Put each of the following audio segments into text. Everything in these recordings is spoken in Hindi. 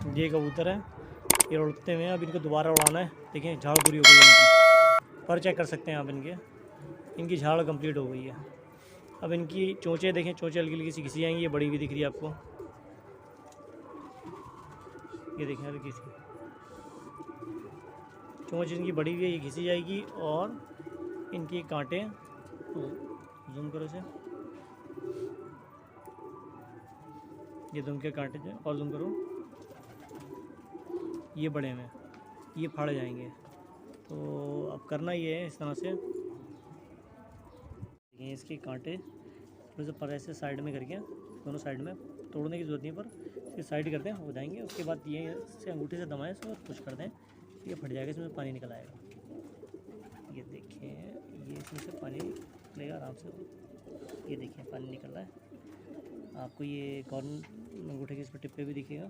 ये कबूतर है, ये उड़ते हुए हैं। अब इनको दोबारा उड़ाना है। देखिए झाड़ पूरी हो गई है इनकी, पर चेक कर सकते हैं आप इनकी झाड़ कंप्लीट हो गई है। अब इनकी चोंचें देखें, चोंचें हल्की हल्की सी घिसी जाएंगी। ये बड़ी हुई दिख रही है आपको, ये देखें हल्की सी चोंच इनकी बड़ी हुई है, ये घिसी जाएगी। और इनकी कांटे, जूम करो इसे, ये जूम के कांटे जो, और जूम करो, ये बड़े में ये फाड़ जाएंगे। तो अब करना ये है इस तरह से, देखिए इसके कांटे थोड़े से पर ऐसे साइड में करके, दोनों साइड में, तोड़ने की जरूरत नहीं, पर इसके साइड करते हैं हो जाएंगे। उसके बाद ये से अंगूठे से दबाएं इसको, पुश कर दें, ये फट जाएगा, इसमें पानी निकल आएगा। ये देखिए, ये इसमें से पानी निकलेगा आराम से। ये देखिए पानी निकल रहा है आपको, ये कॉर्न अंगूठे के इस पर टिप पे भी दिखेगा।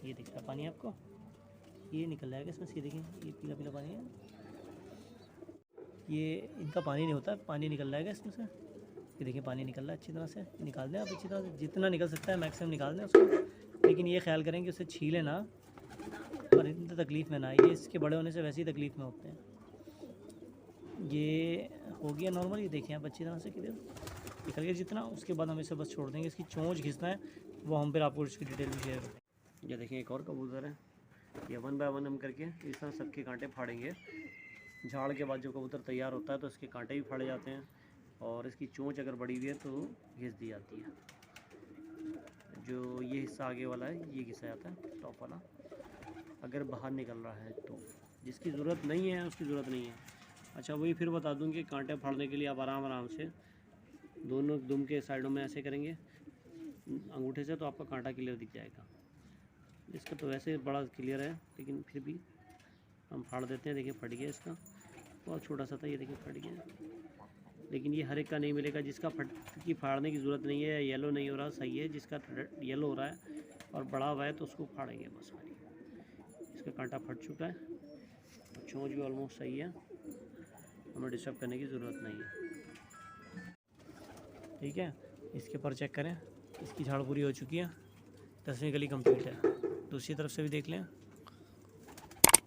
ये दिख रहा पानी आपको, ये निकल जाएगा इसमें से। देखिए ये पीला पीला पानी है, ये इनका पानी नहीं होता, पानी निकल जाएगा इसमें से। ये देखिए पानी निकल रहा है, अच्छी तरह से निकाल दें आप, अच्छी तरह से जितना निकल सकता है मैक्सिमम निकाल दें उसको। लेकिन ये ख्याल करें कि उसे छीले ना और इतनी तकलीफ़ में ना, ये इसके बड़े होने से वैसे ही तकलीफ़ में होते हैं। ये हो गया नॉर्मल, ये देखें आप अच्छी तरह से किधर निकल गया जितना। उसके बाद हम इसे बस छोड़ देंगे, इसकी चोंच घिसना है वो हम फिर आपको उसकी डिटेल भी शेयर करेंगे। ये देखें एक और कबूतर है, ये 1 बाय 1 हम करके इस तरह सबके कांटे फाड़ेंगे। झाड़ के बाद जो कबूतर तैयार होता है तो इसके कांटे भी फाड़े जाते हैं, और इसकी चोंच अगर बड़ी हुई है तो घिस दी जाती है। जो ये हिस्सा आगे वाला है ये घिसा जाता है, टॉप वाला, अगर बाहर निकल रहा है तो। जिसकी ज़रूरत नहीं है उसकी ज़रूरत नहीं है। अच्छा वही फिर बता दूं कि कांटे फाड़ने के लिए आप आराम आराम से दोनों दुम के साइडों में ऐसे करेंगे अंगूठे से, तो आपका कांटा क्लियर दिख जाएगा। इसका तो वैसे बड़ा क्लियर है, लेकिन फिर भी हम फाड़ देते हैं। देखिए फट गया, इसका बहुत छोटा सा था, ये देखिए फट गया। लेकिन ये हर एक का नहीं मिलेगा, जिसका फट की फाड़ने की ज़रूरत नहीं है, येलो नहीं हो रहा सही है, जिसका येलो हो रहा है और बड़ा हुआ है तो उसको फाड़ेंगे बस। इसका कांटा फट चुका है और चोंच भी ऑलमोस्ट सही है, हमें डिस्टर्ब करने की ज़रूरत नहीं है। ठीक है, इसके पर चेक करें, इसकी झाड़ पूरी हो चुकी है, 10वीं कली कंप्लीट है। दूसरी तरफ से भी देख लें।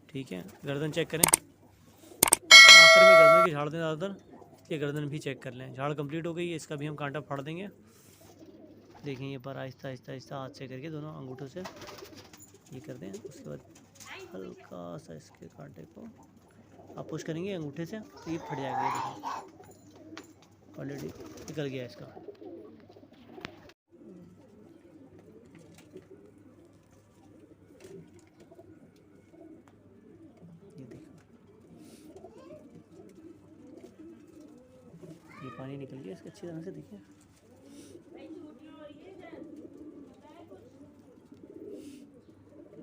ठीक है, गर्दन चेक करें, आखिर में गर्दन की झाड़ दें ज़्यादातर, इसलिए गर्दन भी चेक कर लें। झाड़ कंप्लीट हो गई है, इसका भी हम कांटा फाड़ देंगे। देखें ये पर आहिस्ता आहिस्ता आहिस्ता हाथ से करके दोनों अंगूठों से ये कर दें। उसके बाद हल्का सा इसके कांटे को आप पुश करेंगे अंगूठे से तो ये फट जाएगा। ये देखिए ऑलरेडी निकल गया इसका। ये देखो ये पानी निकल गया इसका अच्छी तरह से, देखिए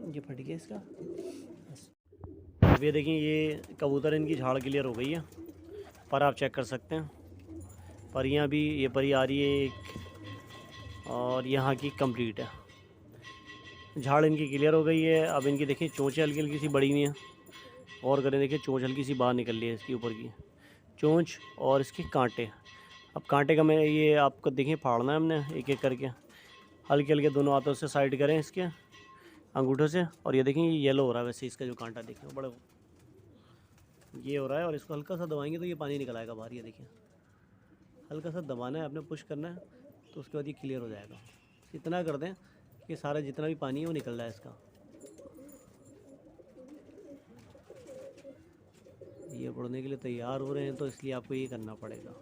ये फट गया इसका। अब ये देखिए ये कबूतर इनकी झाड़ क्लियर हो गई है, पर आप चेक कर सकते हैं परियां भी, ये परी आ रही है एक, और यहाँ की कंप्लीट है। झाड़ इनकी क्लियर हो गई है। अब इनकी देखिए चोंचें हल्की हल्की सी बड़ी हुई हैं, और करें देखिए चोंच हल्की सी बाहर निकल रही है इसकी ऊपर की चोंच, और इसके कांटे। अब कांटे का मैं ये आपको देखिए फाड़ना है हमने एक एक करके, हल्के हल्के दोनों हाथों से साइड करें इसके अंगूठों से। और ये देखें ये येलो हो रहा है वैसे, इसका जो कांटा देखें बड़ा ये हो रहा है, और इसको हल्का सा दबाएंगे तो ये पानी निकल आएगा बाहर। ये देखिए हल्का सा दबाना है आपने, पुश करना है, तो उसके बाद ये क्लियर हो जाएगा। इतना कर दें कि सारा जितना भी पानी है वो निकल रहा है इसका। ये उड़ने के लिए तैयार हो रहे हैं, तो इसलिए आपको ये करना पड़ेगा।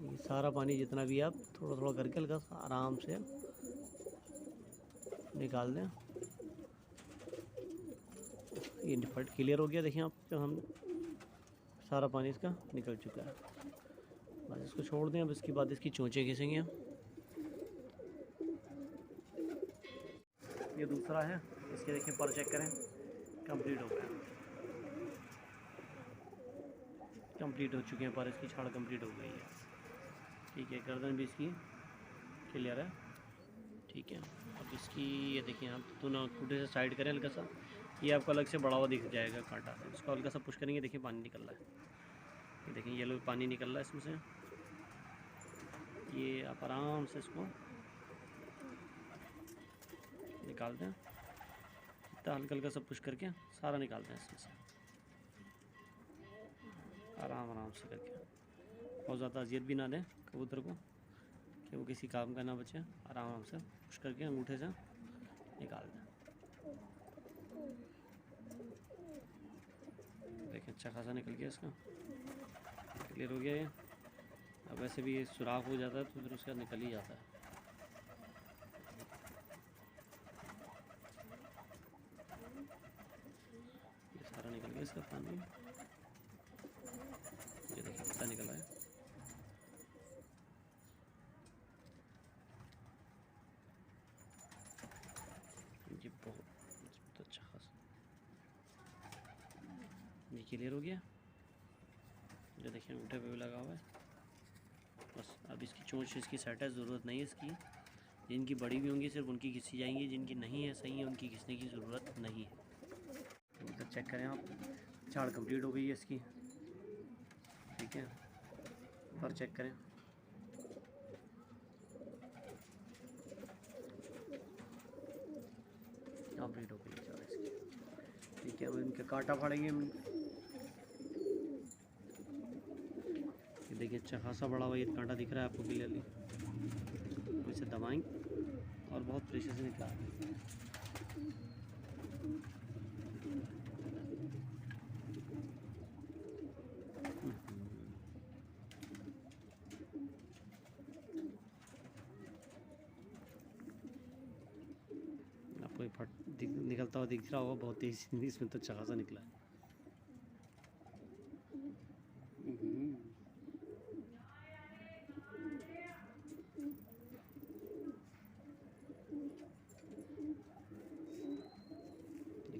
ये सारा पानी जितना भी आप थोड़ा थोड़ा करके हल्का सा आराम से निकाल दें। ये फट क्लियर हो गया, देखिए आप, जब हम सारा पानी इसका निकल चुका है। बस इसको छोड़ दें। अब इसके बाद इसकी चोंचें घिसेंगे हम। ये दूसरा है, इसके देखिए पर चेक करें, कंप्लीट हो गया, कंप्लीट हो चुके हैं पर, इसकी छाड़ कंप्लीट हो गई है। ठीक है, गर्दन भी इसकी क्लियर है। ठीक है, अब इसकी ये देखिए आप दोनों अंगूठे से साइड करें हल्का सा, ये आपको अलग से बड़ा हुआ दिख जाएगा कांटा। इसको हल्का सा पुश करेंगे, देखिए पानी निकल रहा है। ये देखिए येलो पानी निकल रहा है इसमें से, ये आप आराम से इसको निकालते हैं, इतना हल्का हल्का सब पुश करके सारा निकालते हैं इसमें से, आराम आराम से करके। बहुत ज़्यादा अजियत भी ना दें कबूतर को कि वो किसी काम का ना बचे, आराम आराम से पुश करके अंगूठे से निकाल दें। देखिए अच्छा खासा निकल गया, इसका क्लियर हो गया ये। अब वैसे भी ये सुराख हो जाता है तो फिर उसका निकल ही जाता है। ये सारा निकल गया इसका पानी, ये देखिए कितना निकला है। ये बहुत अच्छा खासा ये क्लियर हो गया। जो देखिए अंगूठे पे भी लगा हुआ है। बस अब इसकी चोंच इसकी सेट है, ज़रूरत नहीं है इसकी। जिनकी बड़ी भी होंगी सिर्फ उनकी घिसी जाएंगी, जिनकी नहीं है सही है उनकी घिसने की ज़रूरत नहीं है। तो चेक करें आप, झाड़ कंप्लीट हो गई है इसकी, ठीक है। पर चेक करें, कंप्लीट हो गई है झाड़ इसकी, ठीक है। अब इनके कांटा फाड़ेंगे हम। देखिए अच्छा खासा बड़ा हुआ ये कांटा दिख रहा है आपको क्लियरली। इसे दबाएंगे और बहुत प्रेशर से निकाल आपको फट निकलता हुआ दिख रहा होगा, बहुत तेज़ी इसमें तो अच्छा खासा निकला है।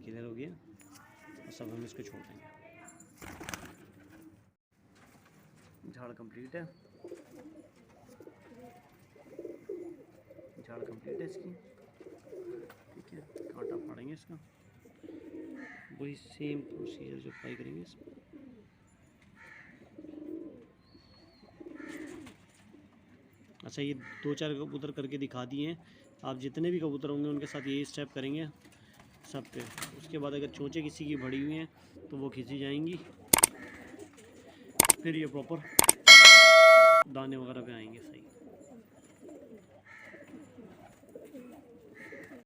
क्लियर हो गया और सब हम इसको छोड़ देंगे। झाड़ कंप्लीट है, झाड़ कंप्लीट है इसकी, ठीक है। कांटा फाड़ेंगे इसका, वही सेम प्रोसीजर जो अप्लाई करेंगे इसमें। अच्छा ये 2-4 कबूतर करके दिखा दिए हैं, आप जितने भी कबूतर होंगे उनके साथ यही स्टेप करेंगे सब पे। उसके बाद अगर चोंचें किसी की बड़ी हुई हैं तो वो खींची जाएंगी, फिर ये प्रॉपर दाने वगैरह पे आएंगे सही।